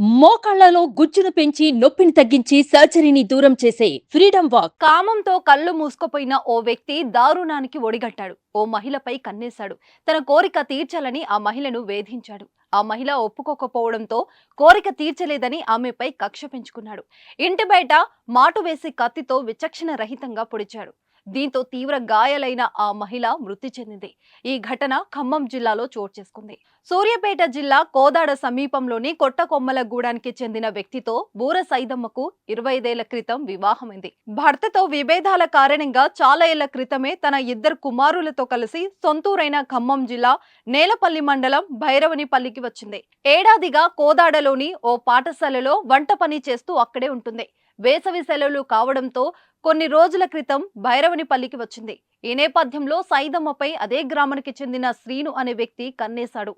మోకాళ్లలో గుజ్జును పెంచి నొప్పిని తగ్గించి సర్జరీని దూరం చేసే ఫ్రీడమ్ వాక్. కామంతో కళ్ళు మూసుకుపోయిన ఓ వ్యక్తి దారుణానికి ఒడిగట్టాడు. ఓ మహిళపై కన్నేశాడు. తన కోరిక తీర్చాలని ఆ మహిళను వేధించాడు. ఆ మహిళ ఒప్పుకోకపోవడంతో కోరిక తీర్చలేదని ఆమెపై కక్ష పెంచుకున్నాడు. ఇంటి బయట మాటు వేసి కత్తితో విచక్షణ రహితంగా పొడిచాడు. దీంతో తీవ్ర గాయాలైన ఆ మహిళ మృతి చెందింది. ఈ ఘటన ఖమ్మం జిల్లాలో చోటు చేసుకుంది. సూర్యాపేట జిల్లా కోదాడ సమీపంలోని కొట్టకొమ్మలగూడానికి చెందిన వ్యక్తితో బూర సైదమ్మకు 25 ఏళ్ల క్రితం వివాహమైంది. భర్తతో విభేదాల కారణంగా చాలా ఏళ్ల క్రితమే తన 2 కుమారులతో కలిసి సొంతూరైన ఖమ్మం జిల్లా నేలపల్లి మండలం భైరవనిపల్లికి వచ్చింది. ఏడాదిగా కోదాడలోని ఓ పాఠశాలలో వంట పని చేస్తూ అక్కడే ఉంటుంది. వేసవి సెలవులు కావడంతో కొన్ని రోజుల క్రితం భైరవనిపల్లికి వచ్చింది. ఈ నేపథ్యంలో సైదమ్మపై అదే గ్రామానికి చెందిన శ్రీను అనే వ్యక్తి కన్నేశాడు.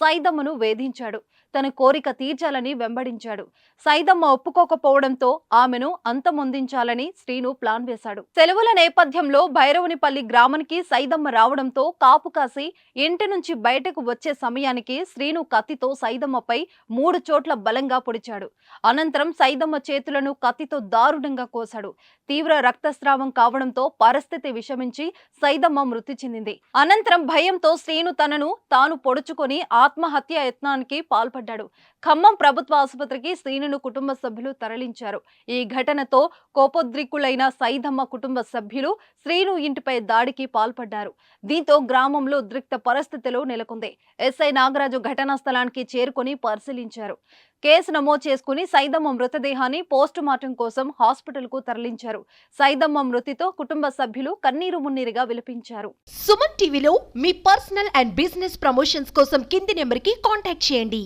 సైదమ్మను వేధించాడు. తన కోరిక తీర్చాలని వెంబడించాడు. సైదమ్మ ఒప్పుకోకపోవడంతో ఆమెను అంతమొందించాలని శ్రీను ప్లాన్ వేశాడు. సెలవుల నేపథ్యంలో భైరవునిపల్లి గ్రామానికి సైదమ్మ రావడంతో కాపు కాసి ఇంటి నుంచి బయటకు వచ్చే సమయానికి శ్రీను కత్తితో సైదమ్మపై 3 చోట్ల బలంగా పొడిచాడు. అనంతరం సైదమ్మ చేతులను కత్తితో దారుణంగా కోశాడు. తీవ్ర రక్తస్రావం కావడంతో పరిస్థితి విషమించి సైదమ్మ మృతి చెందింది. అనంతరం భయంతో శ్రీను తనను తాను పొడుచుకొని ఆత్మహత్య యత్నానికి పాల్పడ్డాడు. ఖమ్మం ప్రభుత్వ ఆసుపత్రికి శ్రీనును కుటుంబ సభ్యులు తరలించారు. ఈ ఘటనతో కోపోద్రిక్తులైన సైదమ్మ కుటుంబ సభ్యులు శ్రీను ఇంటిపై దాడికి పాల్పడ్డారు. దీంతో గ్రామంలో ఉద్రిక్త పరిస్థితులు నెలకొంది. ఎస్ఐ నాగరాజు ఘటనా స్థలానికి చేరుకొని పరిశీలించారు. కేసు నమోదు చేసుకుని సైదమ్మ మృతదేహాన్ని పోస్టుమార్టం కోసం హాస్పిటల్ కు తరలించారు. సైదమ్మ మృతితో కుటుంబ సభ్యులు కన్నీరు మున్నీరుగా విలపించారు. సుమన్ టీవీలో మీ పర్సనల్ అండ్ బిజినెస్ ప్రమోషన్స్ కోసం కింది నెంబర్కి కాంటాక్ట్ చేయండి.